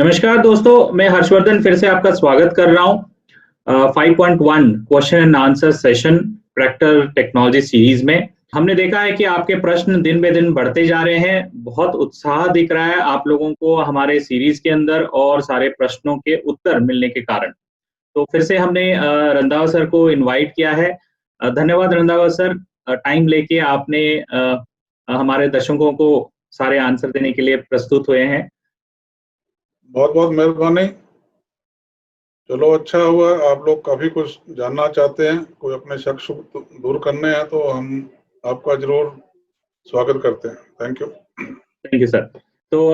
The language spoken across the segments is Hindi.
नमस्कार दोस्तों, मैं हर्षवर्धन फिर से आपका स्वागत कर रहा हूं 5.1 question and answer session tractor technology series में। हमने देखा है कि आपके प्रश्न दिन बे दिन बढ़ते जा रहे हैं। बहुत उत्साह दिख रहा है आप लोगों को हमारे सीरीज के अंदर और सारे प्रश्नों के उत्तर मिलने के कारण। तो फिर से हमने रंधावा सर को इनवाइट किया है। धन्यवाद रंधावा सर, टाइम लेके आपने हमारे दर्शकों को सारे आंसर देने के लिए प्रस्तुत हुए हैं। बहुत बहुत मेहरबानी। चलो, अच्छा हुआ, आप लोग काफी कुछ जानना चाहते हैं, कोई अपने शक शुक दूर करने हैं तो हम आपका जरूर स्वागत करते हैं। Thank you sir. तो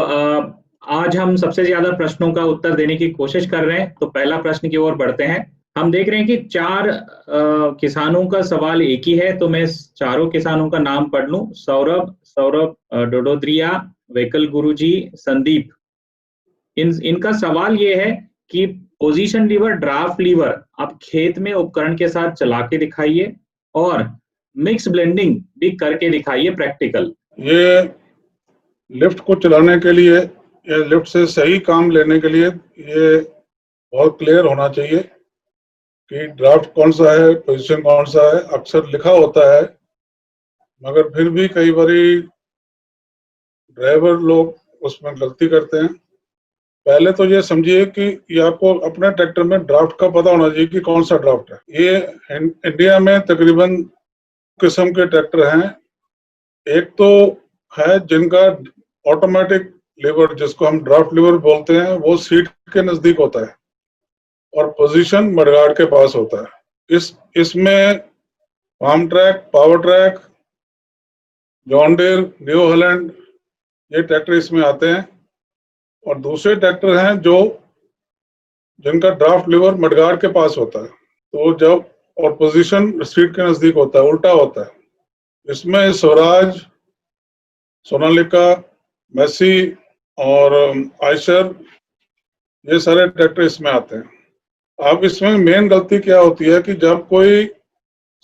आज हम सबसे ज्यादा प्रश्नों का उत्तर देने की कोशिश कर रहे हैं। तो पहला प्रश्न की ओर बढ़ते हैं। हम देख रहे हैं कि 4 किसानों का सवाल एक ही है, तो मैं चारों किसानों का नाम पढ़ लूं। सौरभ डोडोद्रिया, वेकल गुरुजी, संदीप। इनका सवाल ये है कि पोजीशन लीवर, ड्राफ्ट लीवर आप खेत में उपकरण के साथ चला के दिखाइए और मिक्स ब्लेंडिंग भी करके दिखाइए प्रैक्टिकल। ये लिफ्ट को चलाने के लिए या लिफ्ट से सही काम लेने के लिए ये बहुत क्लियर होना चाहिए कि ड्राफ्ट कौन सा है, पोजीशन कौन सा है। अक्सर लिखा होता है मगर फिर भी कई बारी ड्राइवर लोग उसमें गलती करते हैं। पहले तो ये समझिए कि ये आपको अपने ट्रैक्टर में ड्राफ्ट का पता होना चाहिए कि कौन सा ड्राफ्ट है। ये इंडिया में तकरीबन किस्म के ट्रैक्टर हैं। एक तो है जिनका ऑटोमेटिक लीवर, जिसको हम ड्राफ्ट लीवर बोलते हैं, वो सीट के नजदीक होता है और पोजीशन मडगार्ड के पास होता है। इसमें Farmtrac, Powertrac, John Deere, New Holland, ये ट्रैक्टर इसमें आते हैं। और दूसरे ट्रैक्टर हैं जिनका ड्राफ्ट लीवर मडगार्ड के पास होता है, तो जब और पोजीशन सीट के नजदीक होता है, उल्टा होता है। इसमें स्वराज, सोनालिका, मैसी और आयशर, ये सारे ट्रैक्टर इसमें आते हैं। अब इसमें मेन गलती क्या होती है कि जब कोई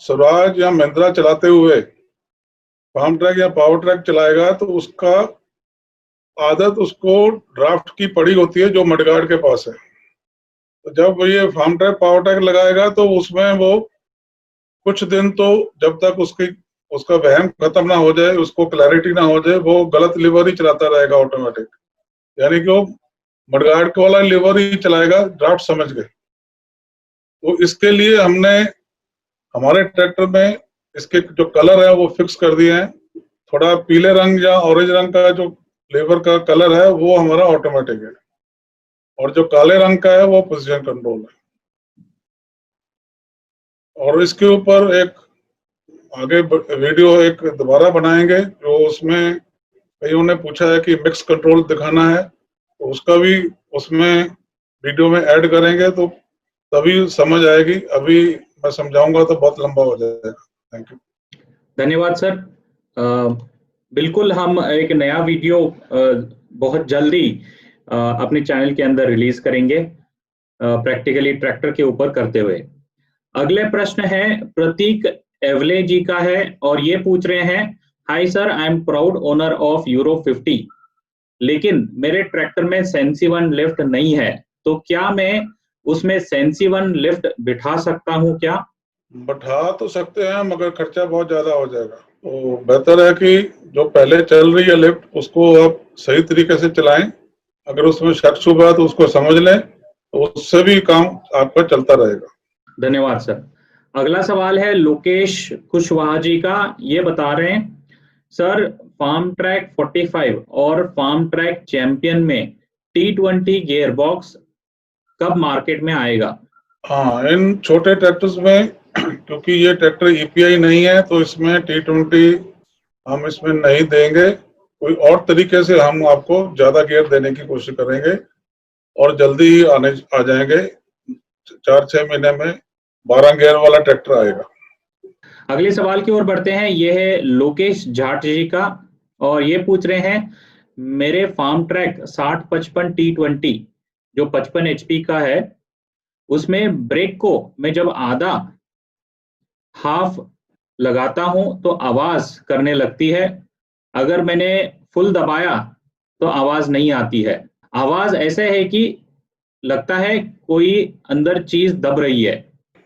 स्वराज या महिंद्रा चलाते हुए फार्म ट्रैक या पावर ट्रैक चलाएगा तो उसका आदत उसको ड्राफ्ट की पड़ी होती है जो मडगार्ड के पास है। तो जब ये फार्म ट्रैक पावर ट्रैक लगाएगा तो उसमें वो कुछ दिन, तो जब तक उसका वहम खत्म ना हो जाए, उसको क्लैरिटी ना हो जाए, वो गलत लीवर ही चलाता रहेगा ऑटोमेटिक। यानी कि वो मडगार्ड के वाला लीवर ही चलाएगा, ड्राफ्ट समझ गए। तो इसके लिए हमने हमारे ट्रैक्टर में इसके जो कलर है वो फिक्स कर दिए हैं। थोड़ा पीले रंग या ऑरेंज रंग का जो लीवर का कलर है वो हमारा ऑटोमेटिक है और जो काले रंग का है वो पोजीशन कंट्रोल है। और इसके ऊपर एक आगे वीडियो एक दोबारा बनाएंगे जो उसमें कईयों ने पूछा है कि मिक्स कंट्रोल दिखाना है, तो उसका भी उसमें वीडियो में ऐड करेंगे तो तभी समझ आएगी। अभी मैं समझाऊंगा तो बहुत लंबा हो जाएगा। Thank you. धन्यवाद सर। बिल्कुल हम एक नया वीडियो बहुत जल्दी अपने चैनल के अंदर रिलीज करेंगे प्रैक्टिकली ट्रैक्टर के ऊपर करते हुए। अगले प्रश्न है प्रतीक एवले जी का है और ये पूछ रहे हैं, hi sir, I am proud owner of euro 50, लेकिन मेरे ट्रैक्टर में सेंसी-1 लिफ्ट नहीं है, तो क्या मैं उसमें सेंसी-1 लिफ्ट बिठा सकता हूँ क्या? बैठा तो सकते हैं मगर खर्चा बहुत ज्यादा हो जाएगा। तो बेहतर है कि जो पहले चल रही है लिफ्ट उसको आप सही तरीके से चलाएं। अगर उसमें शक शुबा है तो उसको समझ लें, तो उससे भी काम आपका चलता रहेगा। धन्यवाद सर। अगला सवाल है लोकेश कुशवाहा जी का। ये बता रहे हैं, सर फार्म ट्रैक 45 और फार्म ट्रैक चैंपियन में T20 गियर बॉक्स कब मार्केट में आएगा? हाँ, इन छोटे ट्रैक्टर्स में क्योंकि ये ट्रैक्टर ईपीआई नहीं है तो इसमें T20 हम इसमें नहीं देंगे। कोई और तरीके से हम आपको ज्यादा गियर देने की कोशिश करेंगे और जल्दी ही आ जाएंगे। 4-6 महीने में 12 गियर वाला ट्रैक्टर आएगा। अगले सवाल की ओर बढ़ते हैं। ये है लोकेश जाट जी का और ये पूछ रहे हैं, मेरे फार्म ट्रैक 6055 T20 जो 55 HP का है, उसमें ब्रेक को मैं जब आधा हाफ लगाता हूं तो आवाज करने लगती है, अगर मैंने फुल दबाया तो आवाज नहीं आती है। आवाज ऐसे है कि लगता है कोई अंदर चीज दब रही है।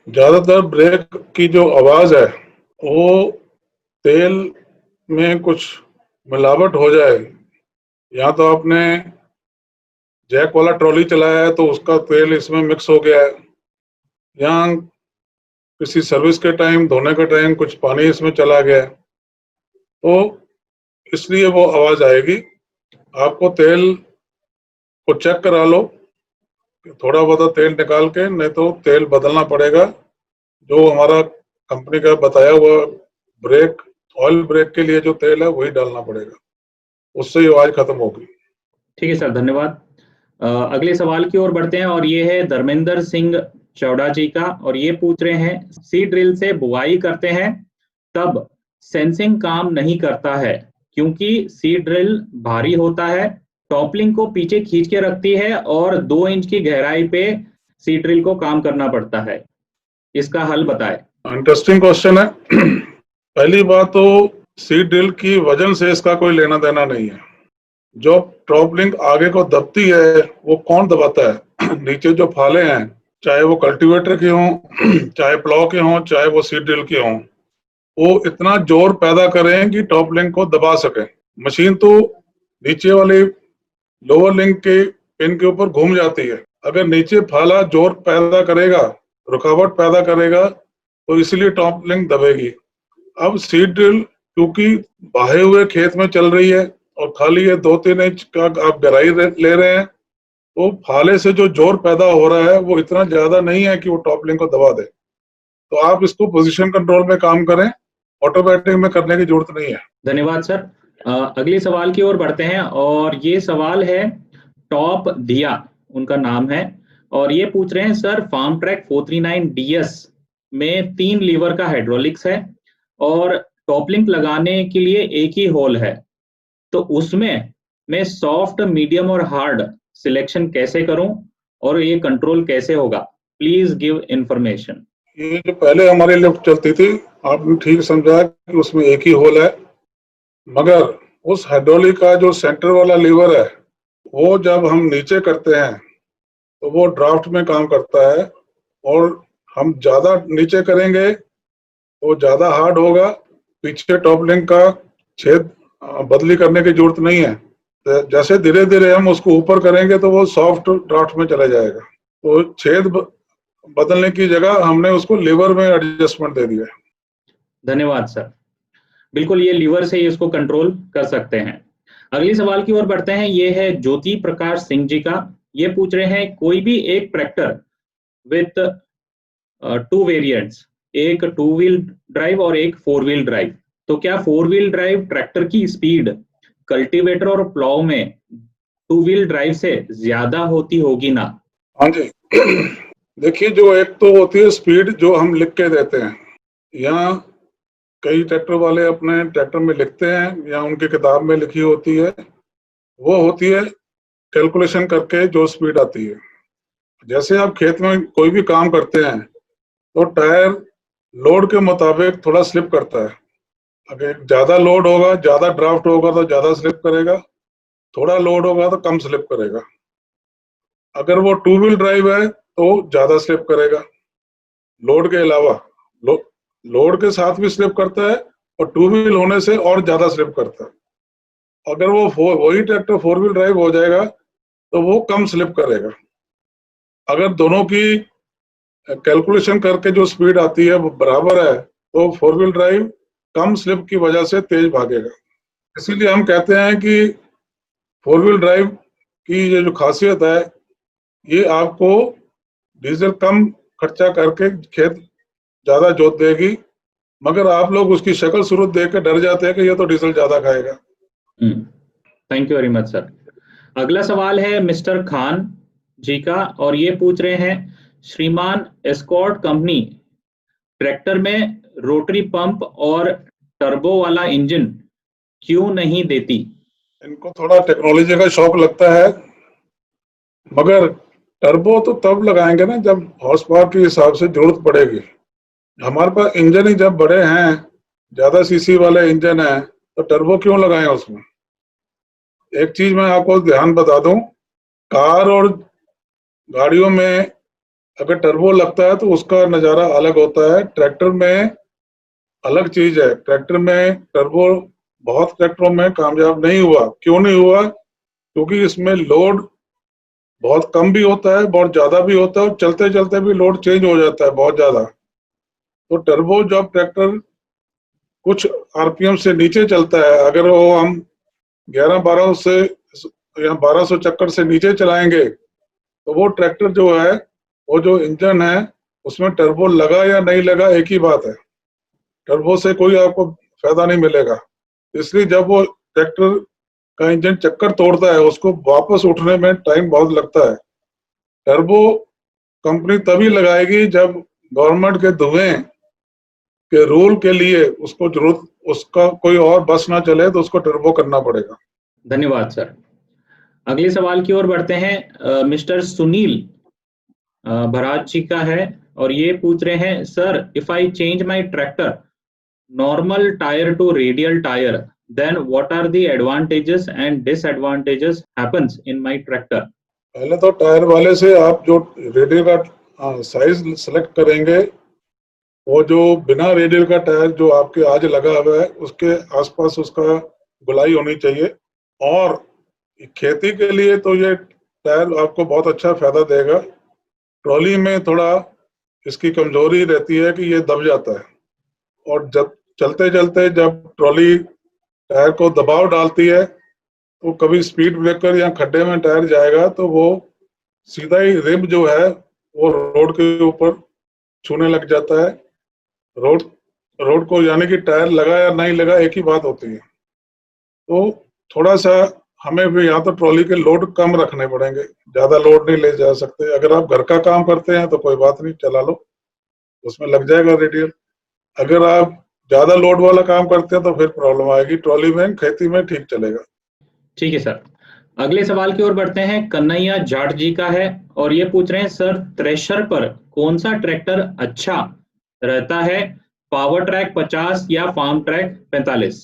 ज्यादातर ब्रेक की जो आवाज है वो तेल में कुछ मिलावट हो जाए, या तो आपने जैक वाला ट्रॉली चलाया है तो उसका तेल इसमें मिक्स हो गया है, या किसी सर्विस के टाइम धोने के टाइम कुछ पानी इसमें चला गया है, तो इसलिए वो आवाज आएगी। आपको तेल को चेक करा लो, थोड़ा बहुत तेल निकाल के, नहीं तो तेल बदलना पड़ेगा। जो हमारा कंपनी का बताया हुआ ब्रेक, ऑयल ब्रेक के लिए जो तेल है वही डालना पड़ेगा, उससे ही आवाज खत्म होगी। ठीक है सर, धन्यवाद। अगले सवाल की ओर बढ़ते हैं और ये है धर्मेंद्र सिंह चौड़ा जी का, और ये पूछ रहे हैं सीड ड्रिल से बुआई करते हैं तब सेंसिंग काम नहीं करता है क्योंकि सीड ड्रिल भारी होता है, टॉपलिंग को पीछे खींच के रखती है और 2 इंच की गहराई पे सीड ड्रिल को काम करना पड़ता है, इसका हल बताएं। इंटरेस्टिंग क्वेश्चन है। पहली बात तो सीड ड्रिल की वजन से इसका कोई लेना देना नहीं है। जो टॉप लिंक आगे को दबती है वो कौन दबाता है? नीचे जो फाले हैं, चाहे वो कल्टीवेटर के हों, चाहे प्लॉ के हों, चाहे वो सीड ड्रिल के हों, वो इतना जोर पैदा करें कि टॉप लिंक को दबा सके। मशीन तो नीचे वाले लोअर लिंक के पिन के ऊपर घूम जाती है। अगर नीचे फाला जोर पैदा करेगा, रुकावट पैदा करेगा, तो इसलिए टॉप लिंक दबेगी। अब सीड ड्रिल क्योंकि बाहे हुए खेत में चल रही है और खाली ये 2-3 इंच का आप गहराई ले रहे हैं, तो फाले से जो जोर पैदा हो रहा है वो इतना ज्यादा नहीं है कि वो टॉप लिंक को दबा दे। तो आप इसको पोजीशन कंट्रोल में काम करें, ऑटोमेटिक में करने की जरूरत नहीं है। धन्यवाद सर। अगले सवाल की ओर बढ़ते हैं और ये सवाल है टॉप दिया, उनका नाम है, और ये पूछ रहे हैं सर फार्म ट्रैक 439 DS में 3 लीवर का हाइड्रोलिक्स है और टॉप लिंक लगाने के लिए एक ही होल है, तो उसमें मैं सॉफ्ट, मीडियम और हार्ड सिलेक्शन कैसे करूं और ये कंट्रोल कैसे होगा? Please give information. ये जो पहले हमारी लिफ्ट चलती थी, आपने ठीक समझा कि उसमें एक ही होल है, मगर उस हाइड्रोलिक का जो सेंटर वाला लीवर है वो जब हम नीचे करते हैं तो वो ड्राफ्ट में काम करता है, और हम ज्यादा नीचे करेंगे तो ज्यादा हार्ड होगा। पीछे टॉप लिंक का छेद बदली करने की जरूरत नहीं है। तो जैसे धीरे धीरे हम उसको ऊपर करेंगे तो वो सॉफ्ट ड्राफ्ट में चला जाएगा। तो छेद बदलने की जगह हमने उसको लीवर में एडजस्टमेंट दे दिया। धन्यवाद सर। बिल्कुल, ये लीवर से ही इसको कंट्रोल कर सकते हैं। अगले सवाल की ओर बढ़ते हैं, ये है ज्योति प्रकाश सिंह जी का। ये पूछ रहे हैं कोई भी एक ट्रैक्टर विथ 2 वेरिएंट्स, एक 2 व्हील ड्राइव और एक 4 व्हील ड्राइव, तो क्या 4 व्हील ड्राइव ट्रैक्टर की स्पीड कल्टीवेटर और प्लॉव में 2 व्हील ड्राइव से ज्यादा होती होगी ना? हाँ जी। देखिए, जो एक तो होती है स्पीड जो हम लिख के देते हैं, या कई ट्रैक्टर वाले अपने ट्रैक्टर में लिखते हैं या उनकी किताब में लिखी होती है, वो होती है कैलकुलेशन करके जो स्पीड आती है। जैसे आप खेत में कोई भी काम करते हैं तो टायर लोड के मुताबिक थोड़ा स्लिप करता है। अगर ज्यादा लोड होगा, ज्यादा ड्राफ्ट होगा तो ज्यादा स्लिप करेगा, थोड़ा लोड होगा तो कम स्लिप करेगा। अगर वो 2 व्हील ड्राइव है तो ज्यादा स्लिप करेगा। लोड के अलावा लोड के साथ भी स्लिप करता है, और 2 व्हील होने से और ज्यादा स्लिप करता है। अगर वो वही ट्रैक्टर 4 व्हील ड्राइव हो जाएगा तो वो कम स्लिप करेगा। अगर दोनों की कैलकुलेशन करके जो स्पीड आती है वो बराबर है तो 4 व्हील ड्राइव कम स्लिप की वजह से तेज भागेगा। इसीलिए हम कहते हैं कि 4 व्हील ड्राइव की ये जो खासियत है, ये आपको डीजल कम खर्चा करके खेत ज्यादा जोत देगी, मगर आप लोग उसकी शक्ल सूरत देख के डर जाते हैं कि ये तो डीजल ज्यादा खाएगा। Thank you very much sir. अगला सवाल है मिस्टर खान जी का, और ये पूछ रहे हैं श्रीमान एस्कॉर्ट कंपनी ट्रैक्टर में रोटरी पंप और टर्बो वाला इंजन क्यों नहीं देती? इनको थोड़ा टेक्नोलॉजी का शौक लगता है, मगर टर्बो तो तब लगाएंगे ना जब हॉर्स पावर के हिसाब से जरूरत पड़ेगी। हमारे पास इंजन ही जब बड़े हैं, ज्यादा सीसी वाले इंजन है, तो टर्बो क्यों लगाएं उसमें। एक चीज मैं आपको ध्यान बता दूं कार और गाड़ियों में अगर टर्बो लगता है तो उसका नज़ारा अलग होता है, ट्रैक्टर में अलग चीज है। ट्रैक्टर में टर्बो बहुत ट्रैक्टरों में कामयाब नहीं हुआ। क्यों नहीं हुआ? क्योंकि इसमें लोड बहुत कम भी होता है, बहुत ज्यादा भी होता है, और चलते चलते भी लोड चेंज हो जाता है बहुत ज्यादा। तो टर्बो जब ट्रैक्टर कुछ आरपीएम से नीचे चलता है, अगर वो हम 11-12 से या 1200 चक्कर से नीचे चलाएंगे तो वो ट्रैक्टर जो है, वो जो इंजन है उसमें टर्बो लगा या नहीं लगा एक ही बात है, टर्बो से कोई आपको फायदा नहीं मिलेगा। इसलिए जब वो ट्रैक्टर का इंजन चक्कर तोड़ता है उसको वापस उठने में टाइम बहुत लगता है। टर्बो कंपनी तभी लगाएगी जब गवर्नमेंट के धुएं के रूल के लिए उसको जरूरत, उसका कोई और बस ना चले तो उसको टर्बो करना पड़ेगा। धन्यवाद सर। अगले सवाल की ओर बढ़ते हैं। मिस्टर सुनील भराज जी का है और ये पूछ रहे हैं, sir if I change my tractor normal tyre to radial tyre then what are the advantages and disadvantages happens in my tractor. पहले तो टायर वाले से आप जो रेडियल का साइज सेलेक्ट करेंगे, वो जो बिना रेडियल का टायर जो आपके आज लगा हुआ है उसके आसपास उसका गोलाई होनी चाहिए। और खेती के लिए तो ये टायर आपको बहुत अच्छा फायदा देगा। ट्रॉली में थोड़ा इसकी कमजोरी रहती है कि ये दब जाता है, और जब चलते चलते जब ट्रॉली टायर को दबाव डालती है तो कभी स्पीड ब्रेकर या खड्डे में टायर जाएगा तो वो सीधा ही रिम जो है वो रोड के ऊपर छूने लग जाता है। रोड रोड को, यानी कि टायर लगा या नहीं लगा एक ही बात होती है। तो थोड़ा सा हमें भी यहाँ तो ट्रॉली के लोड कम रखने पड़ेंगे, ज्यादा लोड नहीं ले जा सकते। अगर आप घर का काम करते हैं तो कोई बात नहीं, चला लो, उसमें लग जाएगा रेडियल। अगर आप ज्यादा लोड वाला काम करते हैं तो फिर प्रॉब्लम आएगी। ट्रॉली में खेती में ठीक चलेगा। ठीक है सर। अगले सवाल की ओर बढ़ते हैं। कन्हैया जाट जी का है और ये पूछ रहे हैं, सर थ्रेशर पर कौन सा ट्रैक्टर अच्छा रहता है, पावर ट्रैक 50 या फार्म ट्रैक 45?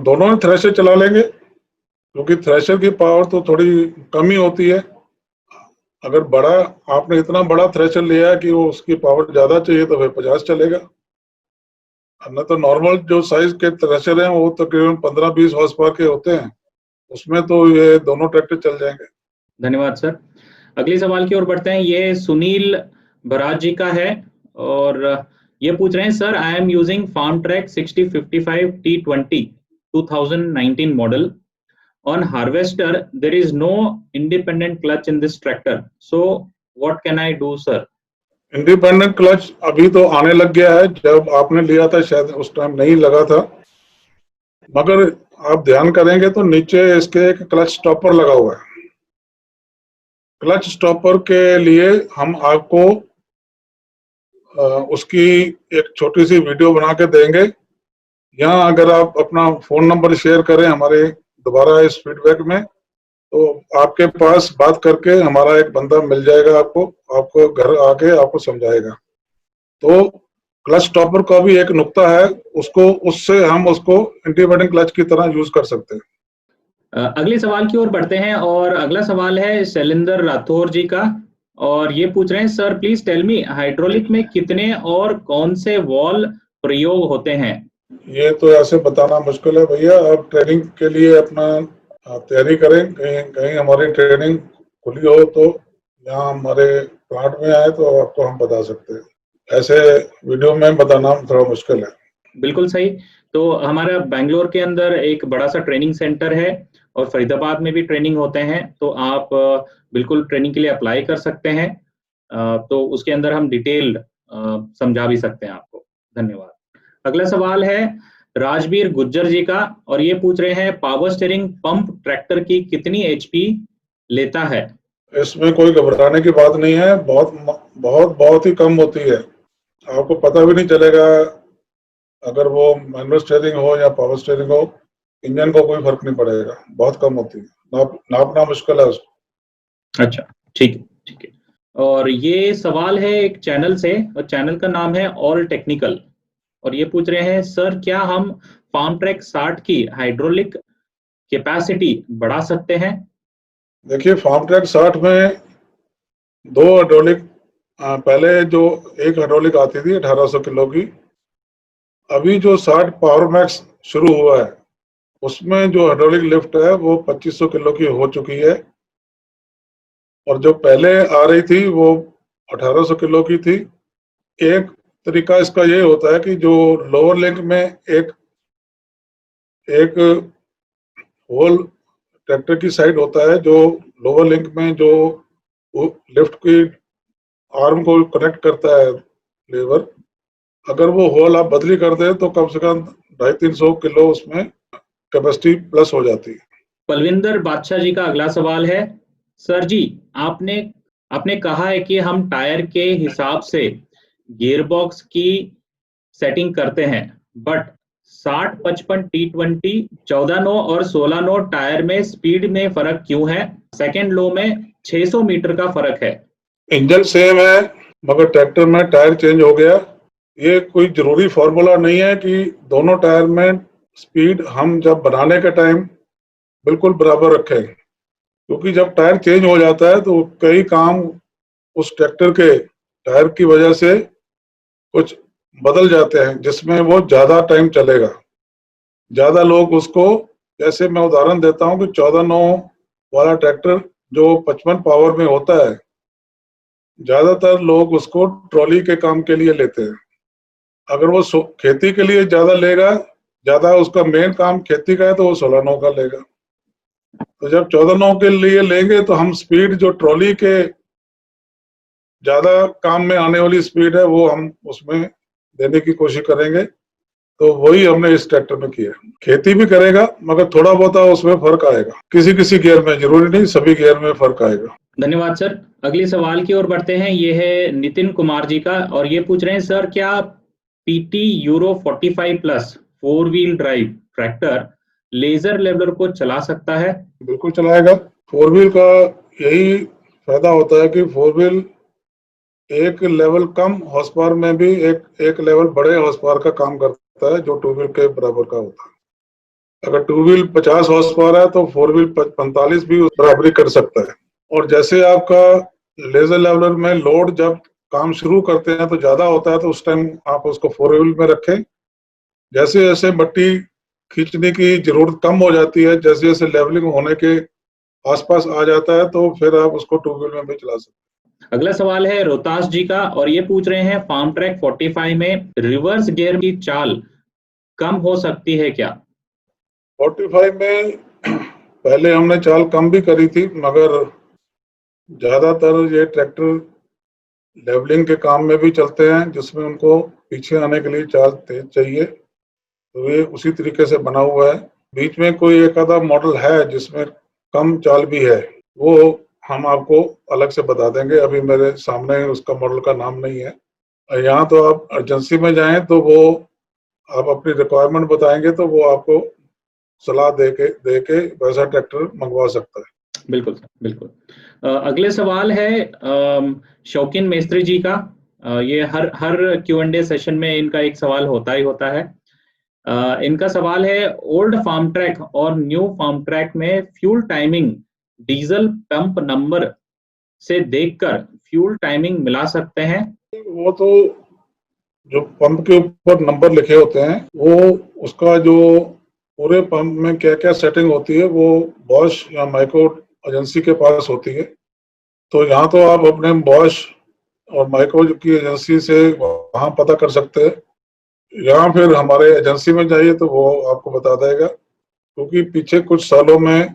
दोनों थ्रेशर चला लेंगे, क्योंकि थ्रेशर की पावर तो थोड़ी कम ही होती है। अगर बड़ा, आपने इतना बड़ा थ्रेशर लिया है कि वो उसकी पावर ज्यादा चाहिए तो फिर 50 चलेगा। न तो नॉर्मल जो साइज के थ्रेशर हैं वो तकरीबन 15-20 हॉर्स पावर के होते हैं, उसमें तो ये दोनों ट्रैक्टर चल जाएंगे। धन्यवाद सर। अगले सवाल की ओर बढ़ते हैं। ये सुनील भराज जी का है और ये पूछ रहे हैं, sir I am using Farmtrac 6055 T20 2019 model on harvester. There is no independent clutch in this tractor, so what can I do sir? Independent clutch अभी तो आने लग गया है, जब आपने लिया था शायद उस टाइम नहीं लगा था। मगर आप ध्यान करेंगे तो नीचे इसके एक क्लच स्टॉपर लगा हुआ है। क्लच स्टॉपर के लिए हम आपको उसकी एक छोटी सी वीडियो बना के देंगे, या अगर आप अपना फोन नंबर शेयर करें हमारे दोबारा इस फीडबैक में, तो आपके पास बात करके हमारा एक बंदा मिल जाएगा, आपको घर आके आपको समझाएगा। तो क्लच स्टॉपर का भी एक नुक्ता है, उससे हम उसको इंडिपेंडेंट क्लच की तरह यूज कर सकते हैं। अगले सवाल की ओर बढ़ते हैं और अगला सवाल है शैलेंद्र राठौर जी का और ये पूछ रहे हैं, sir please tell me hydraulic में कितने और कौन से वॉल्व प्रयोग होते हैं? ये तो ऐसे बताना मुश्किल है भैया, आप ट्रेनिंग के लिए अपना तैयारी करें, कहीं कहीं हमारी ट्रेनिंग खुली हो तो यहाँ हमारे प्लांट में आए तो आपको हम बता सकते हैं। ऐसे वीडियो में बताना थोड़ा मुश्किल है। बिल्कुल सही। तो हमारा बेंगलोर के अंदर एक बड़ा सा ट्रेनिंग सेंटर है और फरीदाबाद में भी ट्रेनिंग होते हैं, तो आप बिल्कुल ट्रेनिंग के लिए अप्लाई कर सकते हैं। तो उसके अंदर हम डिटेल्ड समझा भी सकते हैं आपको। धन्यवाद। अगला सवाल है राजवीर गुज्जर जी का और ये पूछ रहे हैं, पावर स्टीयरिंग पंप ट्रैक्टर की कितनी एचपी लेता है? इसमें कोई घबराने की बात नहीं है, बहुत ही कम होती है। आपको पता भी नहीं चलेगा, अगर वो मैनुअल स्टीयरिंग हो या पावर स्टीयरिंग हो, इंजन को कोई फर्क नहीं पड़ेगा, बहुत कम होती है। नापना मुश्किल है उसको। अच्छा, ठीक है, ठीक है। और ये सवाल है एक चैनल से और चैनल का नाम है ऑल टेक्निकल और ये पूछ रहे हैं, सर क्या हम फार्म ट्रैक 60 की हाइड्रोलिक कैपेसिटी बढ़ा सकते हैं? देखिए फार्म ट्रैक 60 में 2 हाइड्रोलिक, पहले जो एक हाइड्रोलिक आती थी 1800 किलो की, अभी जो 60 पावर मैक्स शुरू हुआ है उसमें जो हाइड्रोलिक लिफ्ट है वो 2500 किलो की हो चुकी है, और जो पहले आ रही थी वो 1800 किलो की थी। एक तरीका इसका ये होता है कि जो लोअर लिंक में एक एक होल ट्रैक्टर की साइड होता है, जो लोअर लिंक में जो लिफ्ट की आर्म को कनेक्ट करता है लेवर, अगर वो होल आप बदली कर दे तो कम से कम 250-300 किलो उसमें कैपेसिटी प्लस हो जाती है। पलविंदर बादशाह जी का अगला सवाल है, सर जी आपने आपने कहा है कि हम टायर के हिसाब से गियरबॉक्स की सेटिंग करते हैं, बट 60-55 T20 14 नो और 16 नो टायर में स्पीड में फर्क क्यों है? सेकेंड लो में 600 मीटर का फर्क है। इंजन सेम है मगर ट्रैक्टर में टायर चेंज हो गया। ये कोई जरूरी फॉर्मूला नहीं है कि दोनों टायर में स्पीड हम जब बनाने के टाइम बिल्कुल बराबर रखें, क्योंकि जब टायर चेंज हो जाता है तो कई काम उस ट्रैक्टर के टायर की वजह से कुछ बदल जाते हैं जिसमें वो ज्यादा टाइम चलेगा। ज्यादा लोग उसको, जैसे मैं उदाहरण देता हूँ कि 14 नो वाला ट्रैक्टर जो 55 पावर में होता है, ज्यादातर लोग उसको ट्रॉली के काम के लिए लेते हैं। अगर वो खेती के लिए ज्यादा लेगा, ज्यादा उसका मेन काम खेती का है, तो वो 16 नो का लेगा। तो जब 14 नो के लिए लेंगे तो हम स्पीड जो ट्रॉली के ज्यादा काम में आने वाली स्पीड है वो हम उसमें देने की कोशिश करेंगे। तो वही हमने इस ट्रैक्टर में किया। खेती भी करेगा मगर थोड़ा बहुत उसमें फर्क आएगा, किसी किसी गियर में, जरूरी नहीं सभी गियर में फर्क आएगा। धन्यवाद सर। अगले सवाल की ओर बढ़ते हैं। ये है नितिन कुमार जी का और ये पूछ रहे हैं, सर क्या PT Euro 45 plus 4 wheel drive tractor laser leveller को चला सकता है? बिल्कुल चलाएगा। 4 व्हील का यही फायदा होता है कि 4 व्हील एक लेवल कम हॉर्स पावर में भी एक लेवल बड़े हॉर्स पावर का काम करता है, जो 2 व्हील के बराबर का होता है। अगर 2 व्हील 50 हॉर्स पावर है तो 4 व्हील 45 भी उस बराबरी कर सकता है। और जैसे आपका लेजर लेवलर में लोड जब काम शुरू करते हैं तो ज्यादा होता है, तो उस टाइम आप उसको 4 व्हील में रखें। जैसे जैसे मट्टी खींचने की जरूरत कम हो जाती है, जैसे जैसे लेवलिंग होने के आसपास आ जाता है, तो फिर आप उसको 2 व्हील में भी चला सकते हैं। अगला सवाल है रोहतास जी का और ये पूछ रहे हैं, फार्म ट्रैक 45 में रिवर्स गियर की चाल कम हो सकती है क्या? 45 में पहले हमने चाल कम भी करी थी, मगर ज्यादातर ये ट्रैक्टर लेवलिंग के काम में भी चलते हैं, जिसमें उनको पीछे आने के लिए चाल तेज चाहिए, तो ये उसी तरीके से बना हुआ है। बीच में कोई एक आधा मॉडल है जिसमें कम चाल भी है, वो हम आपको अलग से बता देंगे, अभी मेरे सामने उसका मॉडल का नाम नहीं है। यहाँ तो आप एजेंसी में जाएं तो वो आप अपनी रिक्वायरमेंट बताएंगे तो वो आपको सलाह दे के वैसा ट्रैक्टर मंगवा सकता है। बिल्कुल बिल्कुल। अगले सवाल है शौकीन मिस्त्री जी का। ये हर Q&A सेशन में इनका एक सवाल होता ही होता है। इनका सवाल है, ओल्ड फार्म ट्रैक और न्यू फार्म ट्रैक में fuel timing diesel pump number से देखकर फ्यूल टाइमिंग मिला सकते हैं? वो तो जो पंप के ऊपर नंबर लिखे होते हैं, वो उसका जो पूरे पंप में क्या क्या सेटिंग होती है वो बॉश या माइक्रो एजेंसी के पास होती है। तो यहाँ तो आप अपने बॉश और माइक्रो की एजेंसी से वहाँ पता कर सकते हैं, या फिर हमारे एजेंसी में जाइए तो वो आपको बता देगा, क्योंकि पीछे कुछ सालों में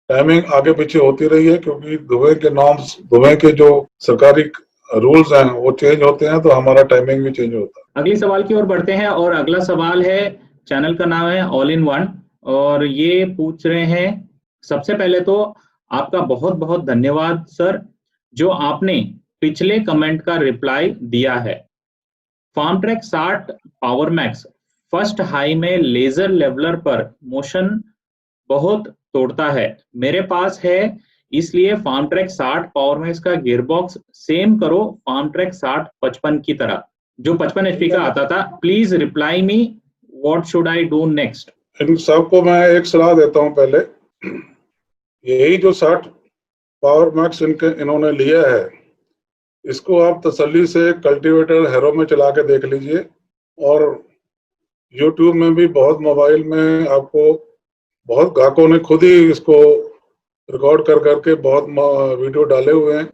टाइमिंग आगे पीछे होती रही है, क्योंकि धुएं के नॉर्म्स, धुएं के जो सरकारी रूल्स हैं वो चेंज होते हैं, तो हमारा टाइमिंग भी चेंज होता है। अगले सवाल की ओर बढ़ते हैं और अगला सवाल है, चैनल का नाम है ऑल इन वन और ये पूछ रहे हैं, सबसे पहले तो आपका बहुत बहुत धन्यवाद सर, जो आपने पिछले कमेंट का रिप्लाई दिया है। Farmtrac 60 power max first high में लेजर लेवलर पर मोशन बहुत तोड़ता है, मेरे पास है, इसलिए फार्म ट्रैक 60 पावर मैक्स का गियरबॉक्स सेम करो फार्म ट्रैक 60-55 की तरह, जो 55 HP का आता था। Please reply me, what should I do next? इन सबको मैं एक सलाह देता हूँ। पहले यही जो 60 पावर मैक्स इन्होंने लिया है, इसको आप तसल्ली से कल्टीवेटर हैरो में चला के देख लीजिए, और यूट्यूब में भी बहुत, मोबाइल में आपको बहुत ग्राहकों ने खुद ही इसको रिकॉर्ड कर करके बहुत वीडियो डाले हुए हैं।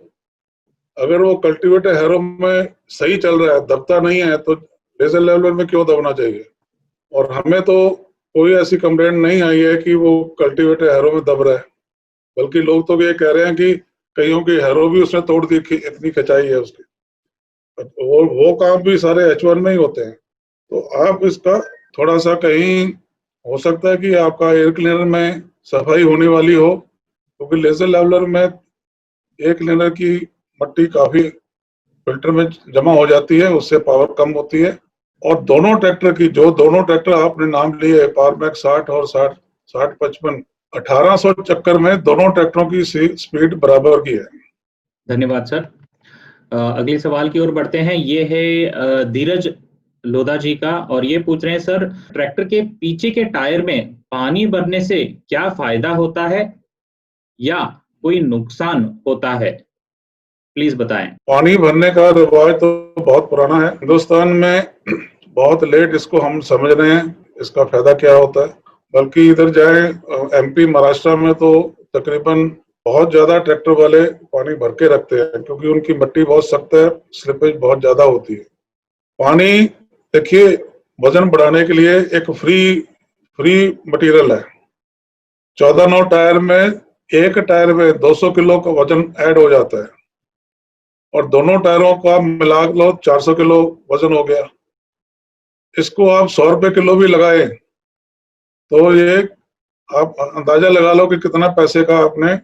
अगर वो कल्टीवेटर हैरो में सही चल रहा है, दबता नहीं है, तो लेजर लेवलर में क्यों दबना चाहिए। और हमें तो कोई ऐसी कंप्लेंट नहीं आई है कि वो कल्टीवेटर हैरो में दब रहा है, बल्कि लोग तो ये कह रहे हैं कि कईयों की हैरो भी उसने तोड़ दी, इतनी खिंचाई है उसकी। वो काम भी सारे H1 में ही होते हैं। तो आप इसका थोड़ा सा, कहीं हो सकता है कि आपका एयर क्लीनर में सफाई होने वाली हो, क्योंकि लेजर लेवलर में एयर क्लीनर की मट्टी काफी फिल्टर में जमा हो जाती है, उससे पावर कम होती है। और दोनों ट्रैक्टर आपने नाम लिए, पावर मैक्स 60 और 60-55, 1800 चक्कर में दोनों ट्रैक्टरों की स्पीड बराबर की है। धन्यवाद सर। अगले सवाल की ओर बढ़ते हैं। ये है धीरज लोधा जी का, और ये पूछ रहे हैं, सर ट्रैक्टर के पीछे के टायर में पानी भरने से क्या फायदा होता है या कोई नुकसान होता है, प्लीज बताएं। पानी भरने का रिवाज तो बहुत पुराना है हिंदुस्तान में, बहुत लेट इसको हम समझ रहे हैं इसका फायदा क्या होता है। बल्कि इधर जाए MP महाराष्ट्र में तो तकरीबन बहुत ज्यादा ट्रैक्टर वाले पानी भर के रखते हैं, क्योंकि उनकी मिट्टी बहुत सख्त है, स्लिपेज बहुत ज्यादा होती है। पानी, देखिए, वजन बढ़ाने के लिए एक फ्री मटेरियल है। 14 नौ टायर में, एक टायर में 200 किलो का वजन ऐड हो जाता है, और दोनों टायरों को आप मिला लो 400 किलो वजन हो गया। इसको आप 100 रुपए किलो भी लगाए तो ये आप अंदाजा लगा लो कि कितना पैसे का आपने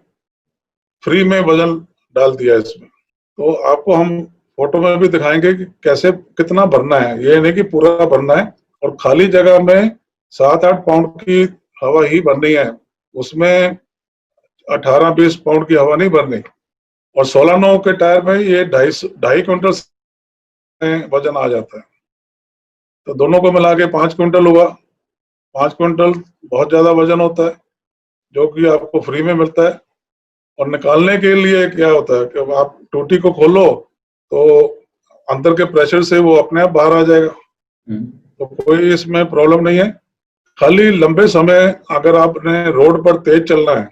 फ्री में वजन डाल दिया इसमें। तो आपको हम फोटो में भी दिखाएंगे कि कैसे, कितना भरना है। ये नहीं कि पूरा भरना है, और खाली जगह में 7-8 पाउंड की हवा ही भरनी है, उसमें 18-20 पाउंड की हवा नहीं भरनी। और 16 नौ के टायर में ये 2.5 क्विंटल वजन आ जाता है, तो दोनों को मिला के 5 क्विंटल हुआ। 5 क्विंटल बहुत ज्यादा वजन होता है, जो कि आपको फ्री में मिलता है। और निकालने के लिए क्या होता है कि आप टूटी को खोलो तो अंदर के प्रेशर से वो अपने आप बाहर आ जाएगा, तो कोई इसमें प्रॉब्लम नहीं है। खाली लंबे समय अगर आपने रोड पर तेज चलना है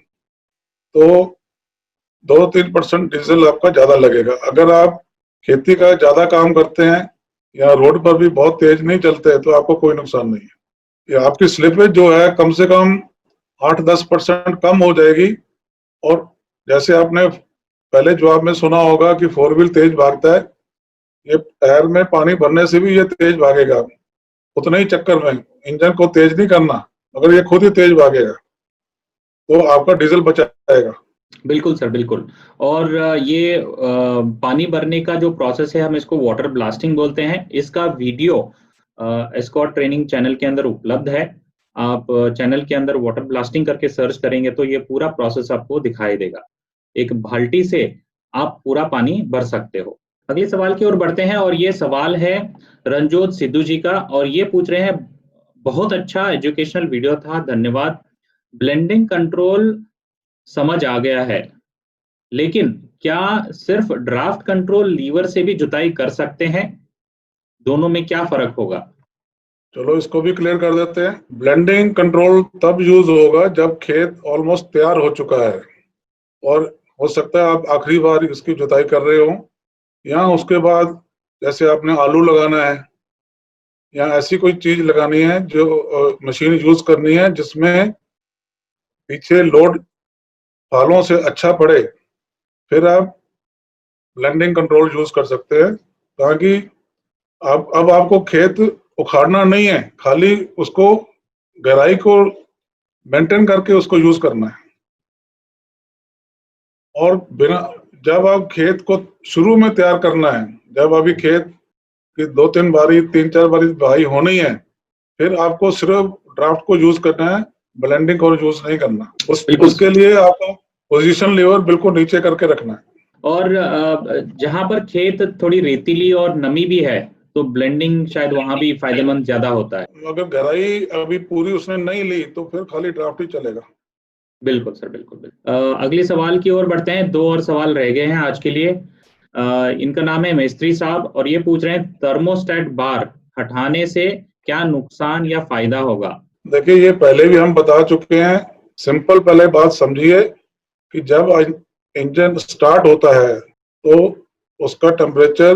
तो 2-3% डीजल आपका ज्यादा लगेगा। अगर आप खेती का ज्यादा काम करते हैं या रोड पर भी बहुत तेज नहीं चलते हैं तो आपको कोई नुकसान नहीं है। ये आपकी स्लिपेज जो है कम से कम 8-10% कम हो जाएगी। और जैसे आपने पहले जवाब में सुना होगा कि 4 व्हील तेज भागता है, ये टायर में पानी भरने से भी ये तेज भागेगा, उतने ही चक्कर में। इंजन को तेज नहीं करना, अगर ये खुद ही तेज भागेगा तो आपका डीजल बचाएगा। बिल्कुल सर, बिल्कुल। और ये पानी भरने का जो प्रोसेस है, हम इसको वाटर ब्लास्टिंग बोलते हैं। इसका वीडियो एस्कॉर्ट ट्रेनिंग चैनल के अंदर उपलब्ध है। आप चैनल के अंदर वाटर ब्लास्टिंग करके सर्च करेंगे तो ये पूरा प्रोसेस आपको दिखाई देगा। एक बाल्टी से आप पूरा पानी भर सकते हो। अगले सवाल की ओर बढ़ते हैं, और ये सवाल है रंजोत सिद्धू जी का, और ये पूछ रहे हैं, बहुत अच्छा एजुकेशनल वीडियो था, धन्यवाद। ब्लेंडिंग कंट्रोल समझ आ गया है, लेकिन क्या सिर्फ ड्राफ्ट कंट्रोल लीवर से भी जुताई कर सकते हैं? दोनों में क्या फर्क होगा? चलो इसको भी क्लियर कर देते हैं। ब्लेंडिंग कंट्रोल तब यूज होगा जब खेत ऑलमोस्ट तैयार हो चुका है, और हो सकता है आप आखिरी बार इसकी जुताई कर रहे हो, या उसके बाद जैसे आपने आलू लगाना है या ऐसी कोई चीज लगानी है जो मशीन यूज करनी है जिसमें पीछे लोड फालों से अच्छा पड़े, फिर आप ब्लेंडिंग कंट्रोल यूज कर सकते हैं। ताकि अब आपको खेत उखाड़ना नहीं है, खाली उसको गहराई को मेंटेन करके उसको यूज करना है। और बिना, जब आप खेत को शुरू में तैयार करना है, जब अभी खेत की 2-3 बारी 3-4 बारी बहाई होनी है, फिर आपको सिर्फ ड्राफ्ट को यूज करना है, ब्लेंडिंग को यूज नहीं करना। उसके लिए आपको पोजीशन लीवर बिल्कुल नीचे करके रखना है। और जहां पर खेत थोड़ी रेतीली और नमी भी है तो ब्लेंडिंग शायद वहां भी फायदेमंद ज्यादा होता है। अगर गहराई अभी पूरी उसने नहीं ली तो फिर खाली ड्राफ्ट ही चलेगा। बिल्कुल सर, बिल्कुल बिल्कुल। अगले सवाल की ओर बढ़ते हैं। 2 और सवाल रह गए हैं आज के लिए। इनका नाम है मिस्त्री साहब और ये पूछ रहे हैं थर्मोस्टेट बार हटाने से क्या नुकसान या फायदा होगा? देखिए, ये पहले भी हम बता चुके हैं। सिंपल पहले बात समझिए कि जब इंजन स्टार्ट होता है तो उसका टेम्परेचर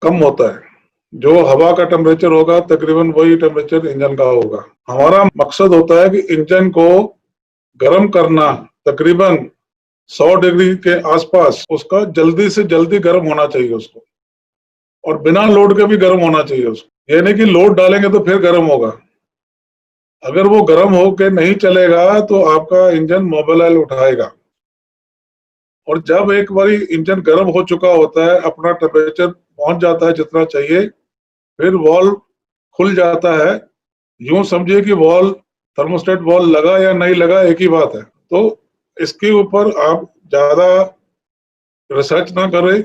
कम होता है। जो हवा का टेम्परेचर होगा तकरीबन वही टेम्परेचर इंजन का होगा। हमारा मकसद होता है कि इंजन को गर्म करना, तकरीबन 100 डिग्री के आसपास उसका जल्दी से जल्दी गर्म होना चाहिए उसको, और बिना लोड के भी गर्म होना चाहिए उसको। ये नहीं कि लोड डालेंगे तो फिर गर्म होगा। अगर वो गर्म होके नहीं चलेगा तो आपका इंजन मोबिलाइल उठाएगा। और जब एक बारी इंजन गर्म हो चुका होता है, अपना टेम्परेचर पहुंच जाता है जितना चाहिए, फिर वॉल्व खुल जाता है। यूं समझिए कि वॉल्व, थर्मोस्टेट वॉल्व लगा या नहीं लगा एक ही बात है। तो इसके ऊपर आप ज्यादा रिसर्च ना करें।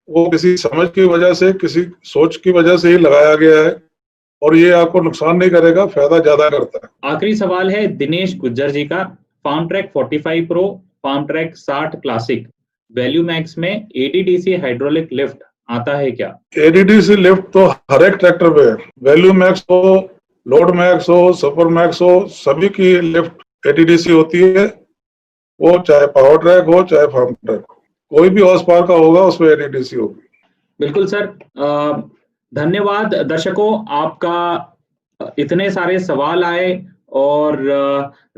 वो किसी समझ की वजह से, किसी सोच की वजह से ही लगाया गया है, और ये आपको नुकसान नहीं करेगा, फायदा ज्यादा करता है। आखिरी सवाल है दिनेश गुज्जर जी का। Farmtrac 45 pro, Farmtrac 60 classic, value max में एडीडीसी हाइड्रोलिक लिफ्ट आता है क्या? एडीडीसी लिफ्ट तो हर एक ट्रैक्टर पे है। वैल्यू मैक्स हो, लोड मैक्स हो, सुपर मैक्स हो, सभी की लिफ्ट एडीडीसी होती है। वो चाहे पावर ट्रैक हो चाहे फार्म ट्रैक हो, कोई भी हॉर्स पावर का होगा उसमें एडीडीसी होगी। बिल्कुल सर। धन्यवाद दर्शकों, आपका इतने सारे सवाल आए और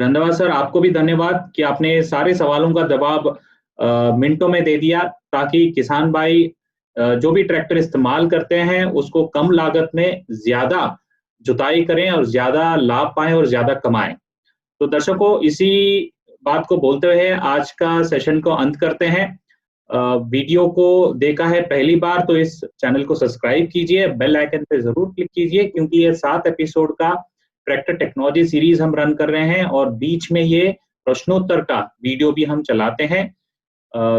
रंधावा सर आपको भी धन्यवाद कि आपने सारे सवालों का जवाब मिनटों में दे दिया, ताकि किसान भाई जो भी ट्रैक्टर इस्तेमाल करते हैं उसको कम लागत में ज्यादा जुताई करें और ज्यादा लाभ पाएं और ज्यादा कमाएं। तो दर्शकों, इसी बात को बोलते हुए आज का सेशन को अंत करते हैं। वीडियो को देखा है पहली बार तो इस चैनल को सब्सक्राइब कीजिए, बेल आइकन पे जरूर क्लिक कीजिए, क्योंकि ये 7 एपिसोड का ट्रैक्टर टेक्नोलॉजी सीरीज हम रन कर रहे हैं और बीच में ये प्रश्नोत्तर का वीडियो भी हम चलाते हैं।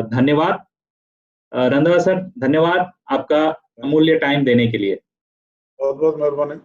धन्यवाद रंधावा सर, धन्यवाद आपका अमूल्य टाइम देने के लिए। बहुत बहुत मेहरबानी।